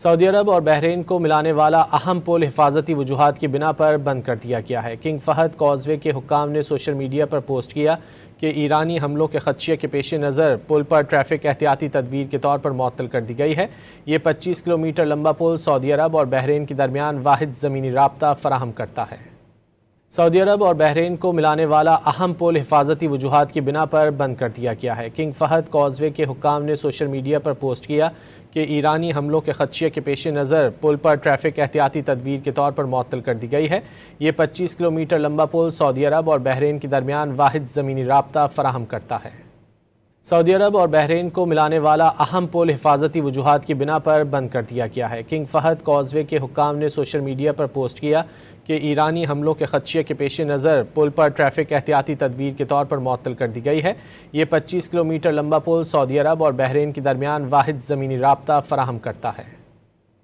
سعودی عرب اور بحرین کو ملانے والا اہم پل حفاظتی وجوہات کی بنا پر بند کر دیا گیا ہے۔ کنگ فہد کازوے کے حکام نے سوشل میڈیا پر پوسٹ کیا کہ ایرانی حملوں کے خدشے کے پیش نظر پل پر ٹریفک احتیاطی تدبیر کے طور پر معطل کر دی گئی ہے۔ یہ 25 کلومیٹر لمبا پل سعودی عرب اور بحرین کے درمیان واحد زمینی رابطہ فراہم کرتا ہے۔ سعودی عرب اور بحرین کو ملانے والا اہم پل حفاظتی وجوہات کی بنا پر بند کر دیا گیا ہے۔ کنگ فہد کازوے کے حکام نے سوشل میڈیا پر پوسٹ کیا کہ ایرانی حملوں کے خدشے کے پیش نظر پل پر ٹریفک احتیاطی تدبیر کے طور پر معطل کر دی گئی ہے۔ یہ 25 کلومیٹر لمبا پل سعودی عرب اور بحرین کے درمیان واحد زمینی رابطہ فراہم کرتا ہے۔ سعودی عرب اور بحرین کو ملانے والا اہم پل حفاظتی وجوہات کی بنا پر بند کر دیا گیا ہے۔ کنگ فہد کازوے کے حکام نے سوشل میڈیا پر پوسٹ کیا کہ ایرانی حملوں کے خدشے کے پیش نظر پل پر ٹریفک احتیاطی تدبیر کے طور پر معطل کر دی گئی ہے۔ یہ 25 کلومیٹر لمبا پل سعودی عرب اور بحرین کے درمیان واحد زمینی رابطہ فراہم کرتا ہے۔